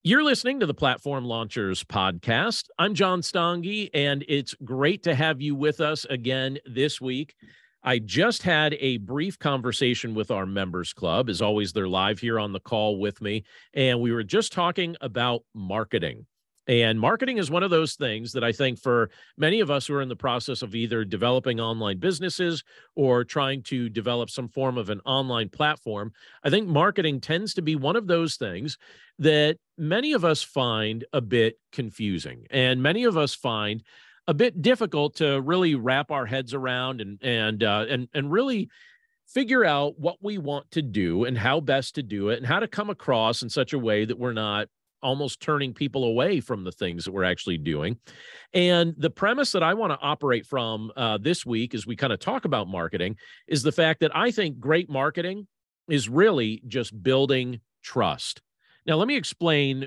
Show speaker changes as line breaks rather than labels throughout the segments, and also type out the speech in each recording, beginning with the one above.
You're listening to the Platform Launchers podcast. I'm John Stange, and it's great to have you with us again this week. I just had a brief conversation with our members club. As always, they're live here on the call with me, and we were just talking about marketing. And marketing is one of those things that I think for many of us who are in the process of either developing online businesses or trying to develop some form of an online platform, I think marketing tends to be one of those things that many of us find a bit confusing, and many of us find a bit difficult to really wrap our heads around and really figure out what we want to do and how best to do it and how to come across in such a way that we're not almost turning people away from the things that we're actually doing. And the premise that I want to operate from this week as we kind of talk about marketing is the fact that I think great marketing is really just building trust. Now, let me explain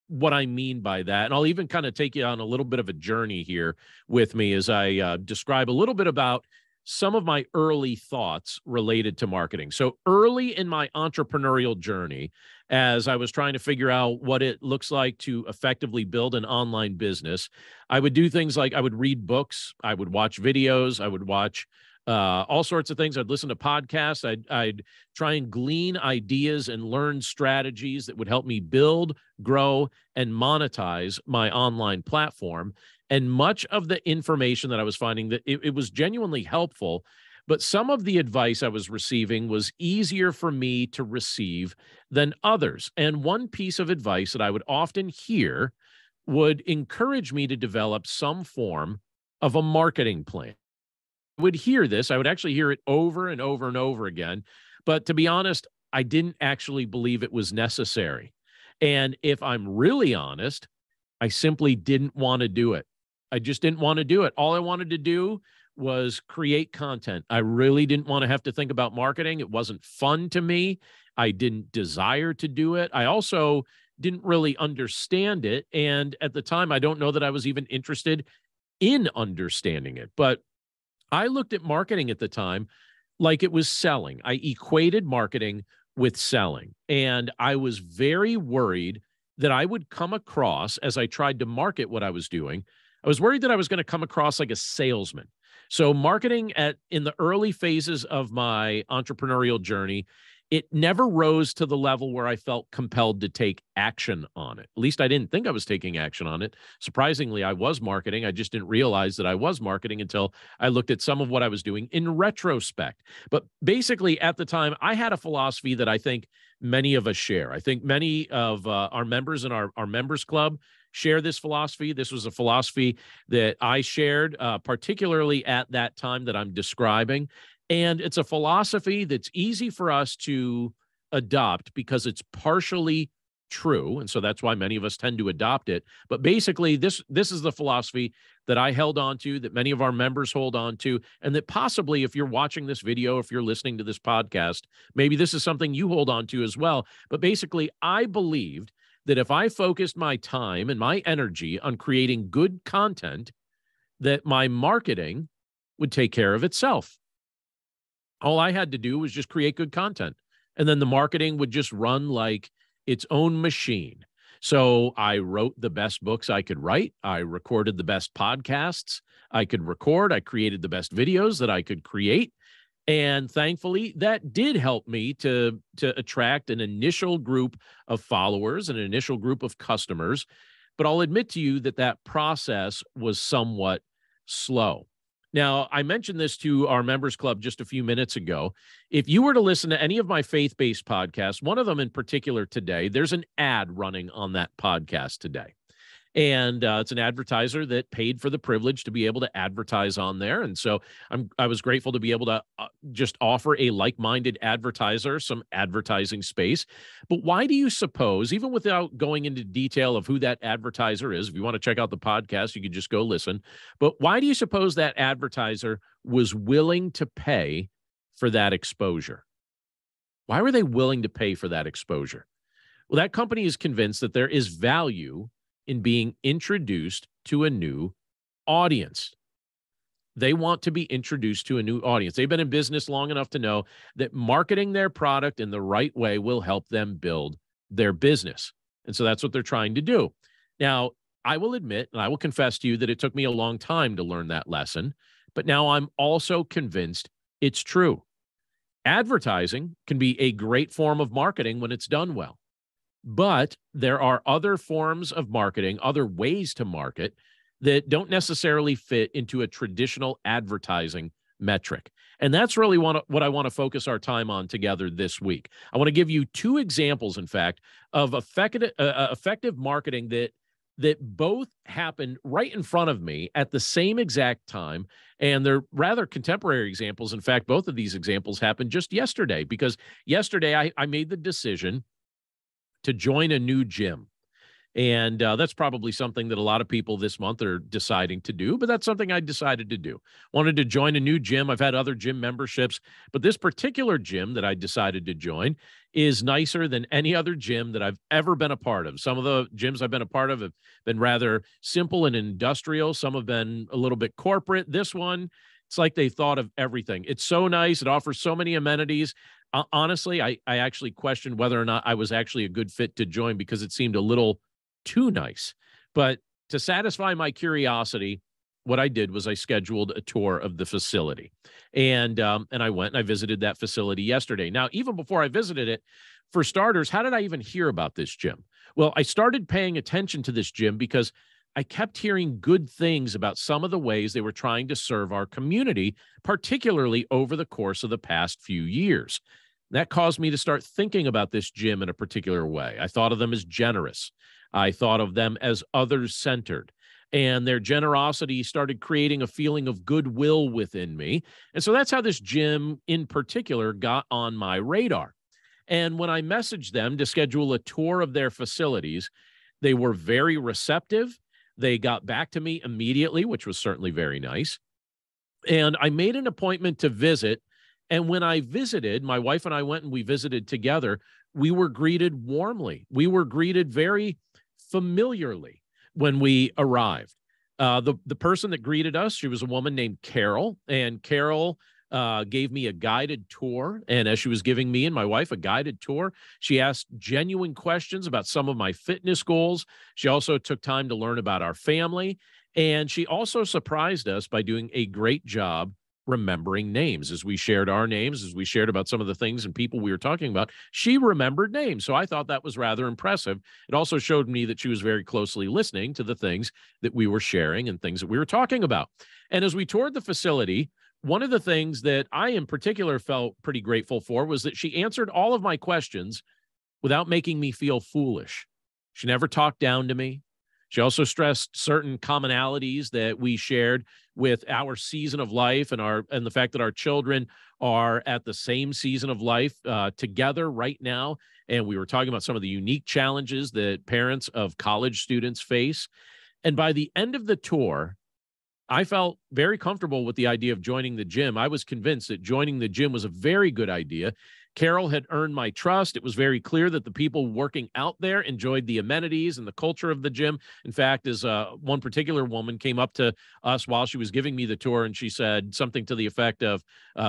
what I mean by that. And I'll even kind of take you on a little bit of a journey here with me as I describe a little bit about some of my early thoughts related to marketing. So early in my entrepreneurial journey, as I was trying to figure out what it looks like to effectively build an online business, I would do things like I would read books, I would watch videos, I would watch all sorts of things. I'd listen to podcasts. I'd try and glean ideas and learn strategies that would help me build, grow, and monetize my online platform. And much of the information that I was finding that it was genuinely helpful, but some of the advice I was receiving was easier for me to receive than others. And one piece of advice that I would often hear would encourage me to develop some form of a marketing plan. Would hear this. I would actually hear it over and over and over again. But to be honest, I didn't actually believe it was necessary. And if I'm really honest, I simply didn't want to do it. I just didn't want to do it. All I wanted to do was create content. I really didn't want to have to think about marketing. It wasn't fun to me. I didn't desire to do it. I also didn't really understand it. And at the time, I don't know that I was even interested in understanding it. But I looked at marketing at the time like it was selling. I equated marketing with selling. And I was very worried that I would come across, as I tried to market what I was doing, I was worried that I was going to come across like a salesman. So marketing in the early phases of my entrepreneurial journey, it never rose to the level where I felt compelled to take action on it. At least I didn't think I was taking action on it. Surprisingly, I was marketing. I just didn't realize that I was marketing until I looked at some of what I was doing in retrospect. But basically, at the time, I had a philosophy that I think many of us share. I think many of our members in our members club share this philosophy. This was a philosophy that I shared, particularly at that time that I'm describing. And it's a philosophy that's easy for us to adopt because it's partially true. And so that's why many of us tend to adopt it. But basically, this is the philosophy that I held on to, that many of our members hold on to, and that possibly if you're watching this video, if you're listening to this podcast, maybe this is something you hold on to as well. But basically, I believed that if I focused my time and my energy on creating good content, that my marketing would take care of itself. All I had to do was just create good content. And then the marketing would just run like its own machine. So I wrote the best books I could write. I recorded the best podcasts I could record. I created the best videos that I could create. And thankfully, that did help me to attract an initial group of followers, an initial group of customers. But I'll admit to you that that process was somewhat slow. Now, I mentioned this to our members club just a few minutes ago. If you were to listen to any of my faith-based podcasts, one of them in particular today, there's an ad running on that podcast today. And it's an advertiser that paid for the privilege to be able to advertise on there. And so I was grateful to be able to just offer a like-minded advertiser some advertising space. But why do you suppose, even without going into detail of who that advertiser is, if you want to check out the podcast, you can just go listen. But why do you suppose that advertiser was willing to pay for that exposure? Why were they willing to pay for that exposure? Well, that company is convinced that there is value in being introduced to a new audience. They want to be introduced to a new audience. They've been in business long enough to know that marketing their product in the right way will help them build their business. And so that's what they're trying to do. Now, I will admit, and I will confess to you that it took me a long time to learn that lesson, but now I'm also convinced it's true. Advertising can be a great form of marketing when it's done well, but there are other forms of marketing, other ways to market that don't necessarily fit into a traditional advertising metric. And that's really what I want to focus our time on together this week. I want to give you two examples, in fact, of effective marketing that both happened right in front of me at the same exact time. And they're rather contemporary examples. In fact, both of these examples happened just yesterday, because yesterday I made the decision to join a new gym. And that's probably something that a lot of people this month are deciding to do, but that's something I decided to do. Wanted to join a new gym. I've had other gym memberships, but this particular gym that I decided to join is nicer than any other gym that I've ever been a part of. Some of the gyms I've been a part of have been rather simple and industrial. Some have been a little bit corporate. This one, it's like they thought of everything. It's so nice. It offers so many amenities. Honestly, I actually questioned whether or not I was actually a good fit to join, because it seemed a little too nice. But to satisfy my curiosity, what I did was I scheduled a tour of the facility, and I went and I visited that facility yesterday. Now, even before I visited it, for starters, how did I even hear about this gym? Well, I started paying attention to this gym because I kept hearing good things about some of the ways they were trying to serve our community, particularly over the course of the past few years. That caused me to start thinking about this gym in a particular way. I thought of them as generous. I thought of them as others-centered, and their generosity started creating a feeling of goodwill within me. And so that's how this gym in particular got on my radar. And when I messaged them to schedule a tour of their facilities, they were very receptive. They got back to me immediately, which was certainly very nice. And I made an appointment to visit. And when I visited, my wife and I went and we visited together. We were greeted warmly. We were greeted very familiarly when we arrived. The person that greeted us, she was a woman named Carol, and Carol gave me a guided tour. And as she was giving me and my wife a guided tour, she asked genuine questions about some of my fitness goals. She also took time to learn about our family, and she also surprised us by doing a great job remembering names. As we shared our names, as we shared about some of the things and people we were talking about, she remembered names. So I thought that was rather impressive. It also showed me that she was very closely listening to the things that we were sharing and things that we were talking about. And as we toured the facility, one of the things that I in particular felt pretty grateful for was that she answered all of my questions without making me feel foolish. She never talked down to me. She also stressed certain commonalities that we shared with our season of life, and the fact that our children are at the same season of life together right now. And we were talking about some of the unique challenges that parents of college students face. And by the end of the tour, I felt very comfortable with the idea of joining the gym. I was convinced that joining the gym was a very good idea. Carol had earned my trust. It was very clear that the people working out there enjoyed the amenities and the culture of the gym. In fact, as one particular woman came up to us while she was giving me the tour, and she said something to the effect of,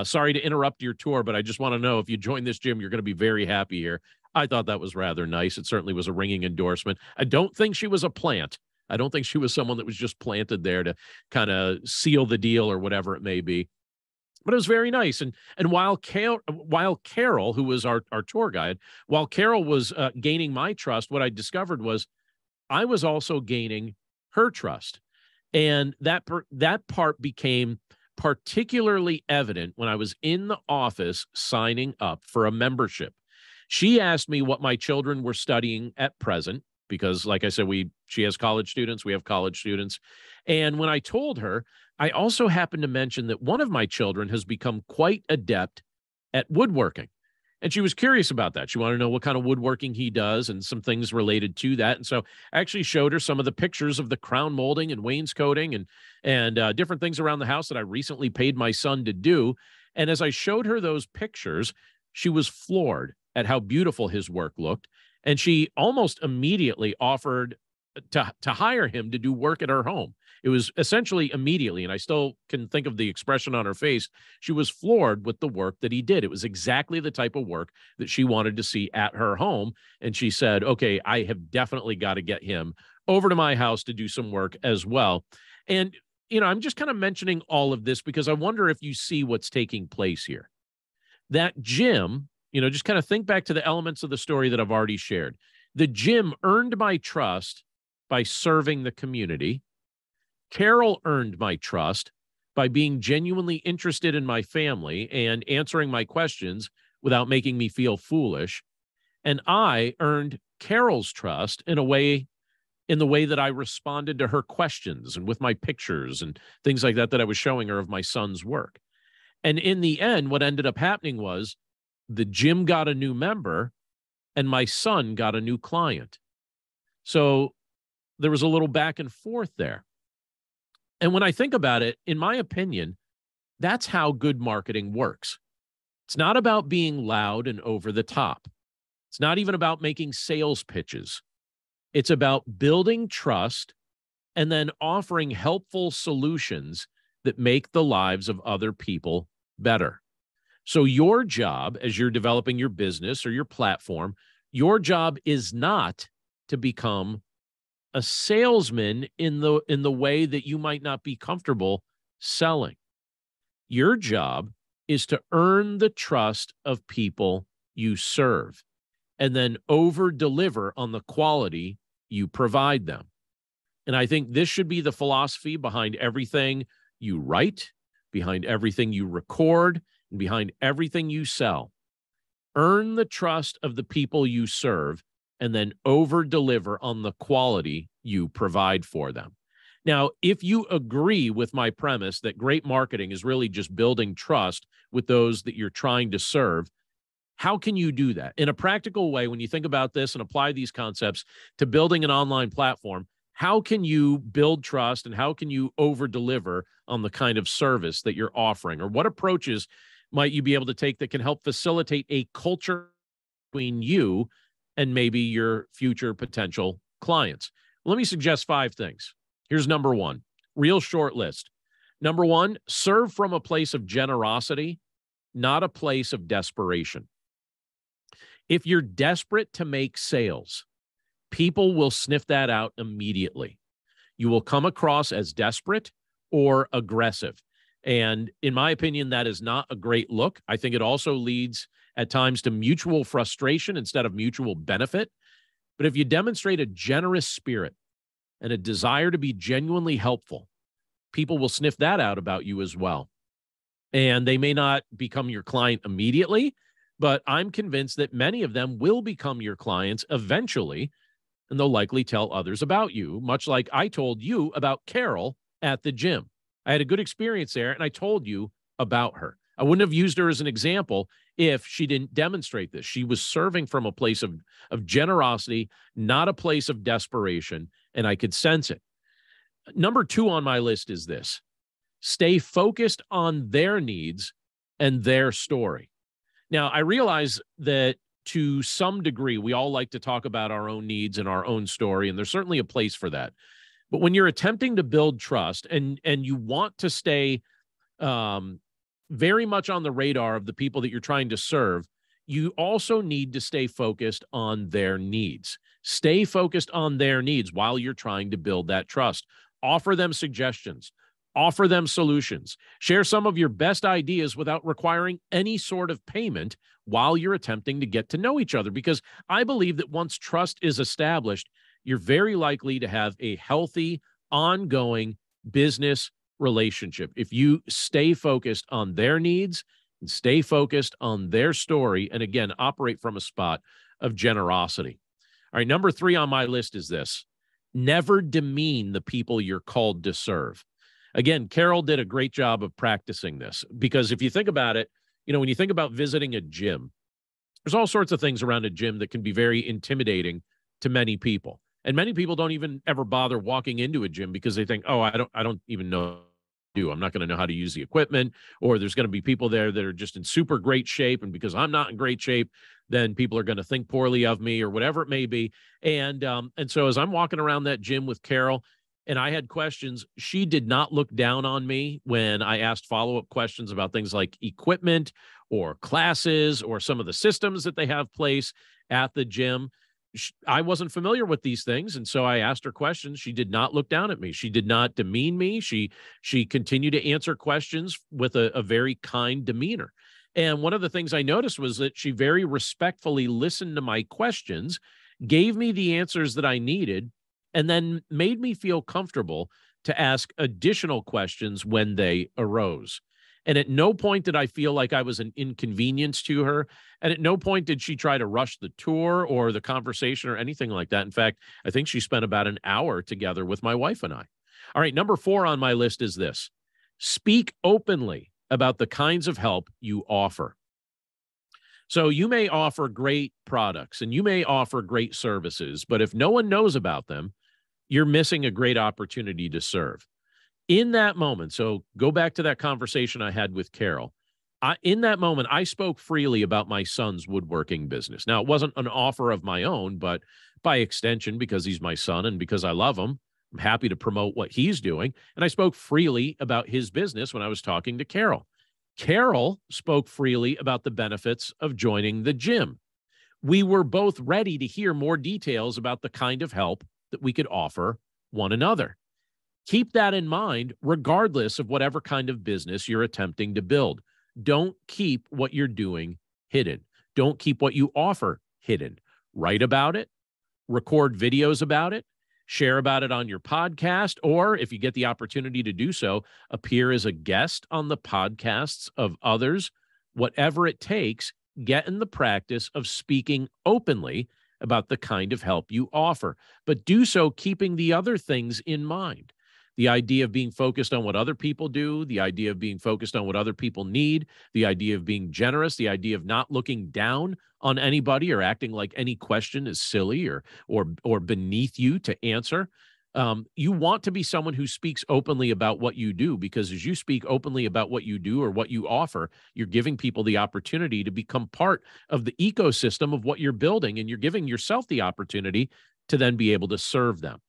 sorry to interrupt your tour, but I just want to know if you join this gym, you're going to be very happy here. I thought that was rather nice. It certainly was a ringing endorsement. I don't think she was a plant. I don't think she was someone that was just planted there to kind of seal the deal or whatever it may be. But it was very nice. And while Carol, who was our tour guide, while Carol was gaining my trust, what I discovered was I was also gaining her trust. And that part became particularly evident when I was in the office signing up for a membership. She asked me what my children were studying at present, because like I said, she has college students, we have college students. And when I told her, I also happened to mention that one of my children has become quite adept at woodworking. And she was curious about that. She wanted to know what kind of woodworking he does and some things related to that. And so I actually showed her some of the pictures of the crown molding and wainscoting and different things around the house that I recently paid my son to do. And as I showed her those pictures, she was floored at how beautiful his work looked. And she almost immediately offered to hire him to do work at her home. It was essentially immediately, and I still can think of the expression on her face. She was floored with the work that he did. It was exactly the type of work that she wanted to see at her home. And she said, okay, I have definitely got to get him over to my house to do some work as well. And, I'm just kind of mentioning all of this because I wonder if you see what's taking place here. That Jim, just kind of think back to the elements of the story that I've already shared. The Jim earned my trust by serving the community. Carol earned my trust by being genuinely interested in my family and answering my questions without making me feel foolish. And I earned Carol's trust in the way that I responded to her questions and with my pictures and things like that I was showing her of my son's work. And in the end, what ended up happening was the Jim got a new member and my son got a new client. So there was a little back and forth there. And when I think about it, in my opinion, that's how good marketing works. It's not about being loud and over the top. It's not even about making sales pitches. It's about building trust and then offering helpful solutions that make the lives of other people better. So your job as you're developing your business or your platform, your job is not to become a salesman in the way that you might not be comfortable selling. Your job is to earn the trust of people you serve and then over deliver on the quality you provide them. And I think this should be the philosophy behind everything you write, behind everything you record, and behind everything you sell. Earn the trust of the people you serve and then over-deliver on the quality you provide for them. Now, if you agree with my premise that great marketing is really just building trust with those that you're trying to serve, how can you do that? In a practical way, when you think about this and apply these concepts to building an online platform, how can you build trust and how can you over-deliver on the kind of service that you're offering? Or what approaches might you be able to take that can help facilitate a culture between you and maybe your future potential clients? Let me suggest 5 things. Here's number 1, real short list. Number 1, serve from a place of generosity, not a place of desperation. If you're desperate to make sales, people will sniff that out immediately. You will come across as desperate or aggressive. And in my opinion, that is not a great look. I think it also leads at times to mutual frustration instead of mutual benefit. But if you demonstrate a generous spirit and a desire to be genuinely helpful, people will sniff that out about you as well. And they may not become your client immediately, but I'm convinced that many of them will become your clients eventually, and they'll likely tell others about you, much like I told you about Carol at the gym. I had a good experience there, and I told you about her. I wouldn't have used her as an example if she didn't demonstrate this. She was serving from a place of generosity, not a place of desperation, and I could sense it. Number 2 on my list is this: stay focused on their needs and their story. Now, I realize that to some degree, we all like to talk about our own needs and our own story, and there's certainly a place for that. But when you're attempting to build trust and you want to stay very much on the radar of the people that you're trying to serve, you also need to stay focused on their needs. Stay focused on their needs while you're trying to build that trust. Offer them suggestions. Offer them solutions. Share some of your best ideas without requiring any sort of payment while you're attempting to get to know each other. Because I believe that once trust is established, you're very likely to have a healthy, ongoing business relationship if you stay focused on their needs and stay focused on their story, and again, operate from a spot of generosity. All right, number 3 on my list is this: never demean the people you're called to serve. Again, Carol did a great job of practicing this, because if you think about it, when you think about visiting a gym, there's all sorts of things around a gym that can be very intimidating to many people. And many people don't even ever bother walking into a gym because they think, oh, I don't even know do. I'm not going to know how to use the equipment, or there's going to be people there that are just in super great shape. And because I'm not in great shape, then people are going to think poorly of me or whatever it may be. And so as I'm walking around that gym with Carol and I had questions, she did not look down on me when I asked follow-up questions about things like equipment or classes or some of the systems that they have place at the gym. I wasn't familiar with these things, and so I asked her questions. She did not look down at me. She did not demean me. She continued to answer questions with a very kind demeanor. And one of the things I noticed was that she very respectfully listened to my questions, gave me the answers that I needed, and then made me feel comfortable to ask additional questions when they arose. And at no point did I feel like I was an inconvenience to her. And at no point did she try to rush the tour or the conversation or anything like that. In fact, I think she spent about an hour together with my wife and I. All right, number 4 on my list is this: speak openly about the kinds of help you offer. So you may offer great products and you may offer great services, but if no one knows about them, you're missing a great opportunity to serve. In that moment, so go back to that conversation I had with Carol. In that moment, I spoke freely about my son's woodworking business. Now, it wasn't an offer of my own, but by extension, because he's my son and because I love him, I'm happy to promote what he's doing. And I spoke freely about his business when I was talking to Carol. Carol spoke freely about the benefits of joining the gym. We were both ready to hear more details about the kind of help that we could offer one another. Keep that in mind, regardless of whatever kind of business you're attempting to build. Don't keep what you're doing hidden. Don't keep what you offer hidden. Write about it, record videos about it, share about it on your podcast, or if you get the opportunity to do so, appear as a guest on the podcasts of others. Whatever it takes, get in the practice of speaking openly about the kind of help you offer, but do so keeping the other things in mind. The idea of being focused on what other people do, the idea of being focused on what other people need, the idea of being generous, the idea of not looking down on anybody or acting like any question is silly or beneath you to answer. You want to be someone who speaks openly about what you do, because as you speak openly about what you do or what you offer, you're giving people the opportunity to become part of the ecosystem of what you're building, and you're giving yourself the opportunity to then be able to serve them.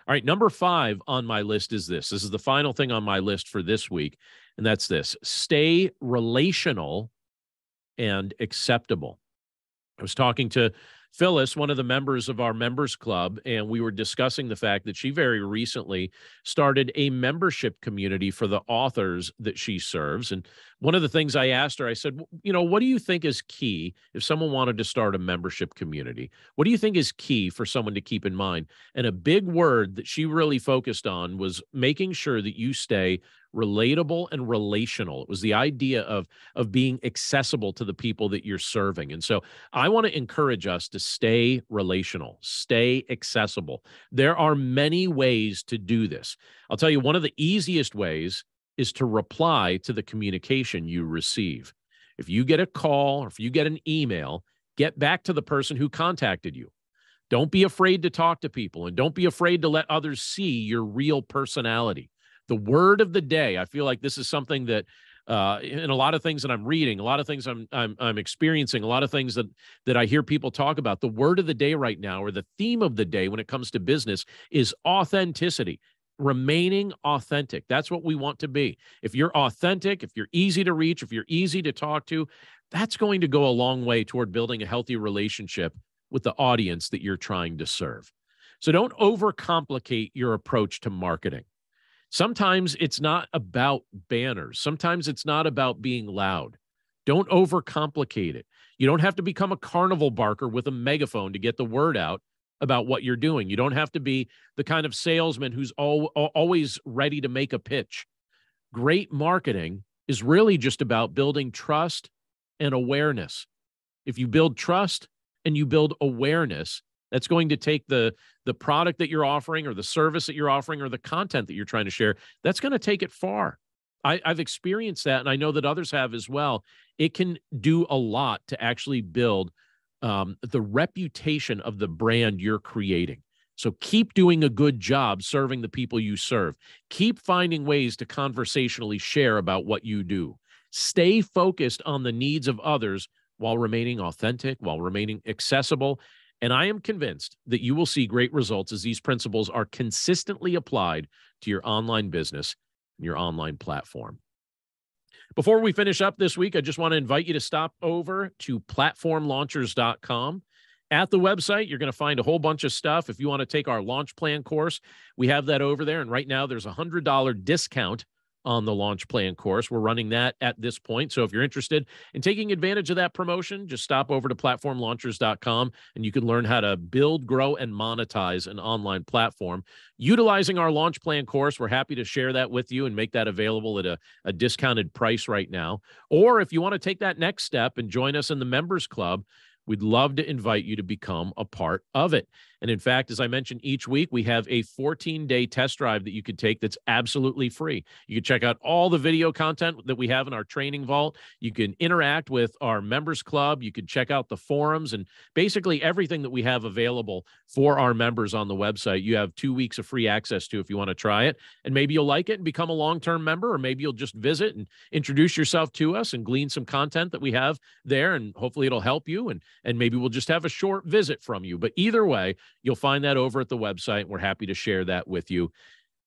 All right, number 5 on my list is this. This is the final thing on my list for this week, and that's this: stay relational and acceptable. I was talking to Phyllis, one of the members of our members club, and we were discussing the fact that she very recently started a membership community for the authors that she serves. And one of the things I asked her, I said, what do you think is key if someone wanted to start a membership community? What do you think is key for someone to keep in mind? And a big word that she really focused on was making sure that you stay relatable and relational. It was the idea of being accessible to the people that you're serving. And so I want to encourage us to stay relational, stay accessible. There are many ways to do this. I'll tell you, one of the easiest ways is to reply to the communication you receive. If you get a call or if you get an email, get back to the person who contacted you. Don't be afraid to talk to people, and don't be afraid to let others see your real personality. The word of the day, I feel like this is something that in a lot of things that I'm reading, a lot of things I'm experiencing, a lot of things that I hear people talk about, the word of the day right now, or the theme of the day when it comes to business, is authenticity. Remaining authentic. That's what we want to be. If you're authentic, if you're easy to reach, if you're easy to talk to, that's going to go a long way toward building a healthy relationship with the audience that you're trying to serve. So don't overcomplicate your approach to marketing. Sometimes it's not about banners. Sometimes it's not about being loud. Don't overcomplicate it. You don't have to become a carnival barker with a megaphone to get the word out about what you're doing. You don't have to be the kind of salesman who's always ready to make a pitch. Great marketing is really just about building trust and awareness. If you build trust and you build awareness, that's going to take the product that you're offering or the service that you're offering or the content that you're trying to share, that's going to take it far. I've experienced that, and I know that others have as well. It can do a lot to actually build the reputation of the brand you're creating. So keep doing a good job serving the people you serve. Keep finding ways to conversationally share about what you do. Stay focused on the needs of others while remaining authentic, while remaining accessible. And I am convinced that you will see great results as these principles are consistently applied to your online business and your online platform. Before we finish up this week, I just want to invite you to stop over to platformlaunchers.com. At the website, you're going to find a whole bunch of stuff. If you want to take our launch plan course, we have that over there. And right now, there's a $100 discount on the launch plan course. We're running that at this point. So if you're interested in taking advantage of that promotion, just stop over to platformlaunchers.com and you can learn how to build, grow, and monetize an online platform. Utilizing our launch plan course, we're happy to share that with you and make that available at a discounted price right now. Or if you want to take that next step and join us in the Members Club, we'd love to invite you to become a part of it. And in fact, as I mentioned each week, we have a 14-day test drive that you could take that's absolutely free. You can check out all the video content that we have in our training vault. You can interact with our members club. You can check out the forums and basically everything that we have available for our members on the website. You have 2 weeks of free access to if you want to try it. And maybe you'll like it and become a long-term member, or maybe you'll just visit and introduce yourself to us and glean some content that we have there. And hopefully it'll help you. And maybe we'll just have a short visit from you. But either way, you'll find that over at the website. We're happy to share that with you.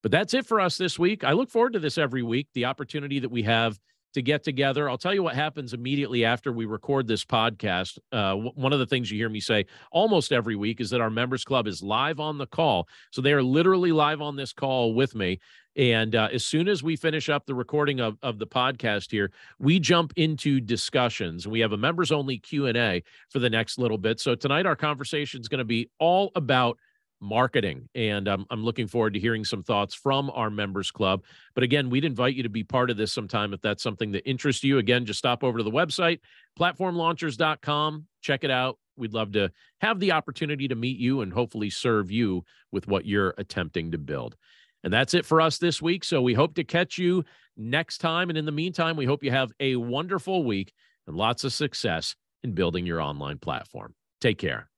But that's it for us this week. I look forward to this every week, the opportunity that we have to get together. I'll tell you what happens immediately after we record this podcast. One of the things you hear me say almost every week is that our members club is live on the call. So they are literally live on this call with me. And as soon as we finish up the recording of the podcast here, we jump into discussions. We have a members-only Q&A for the next little bit. So tonight our conversation is going to be all about marketing. And I'm looking forward to hearing some thoughts from our members club. But again, we'd invite you to be part of this sometime if that's something that interests you. Again, just stop over to the website, platformlaunchers.com. Check it out. We'd love to have the opportunity to meet you and hopefully serve you with what you're attempting to build. And that's it for us this week. So we hope to catch you next time. And in the meantime, we hope you have a wonderful week and lots of success in building your online platform. Take care.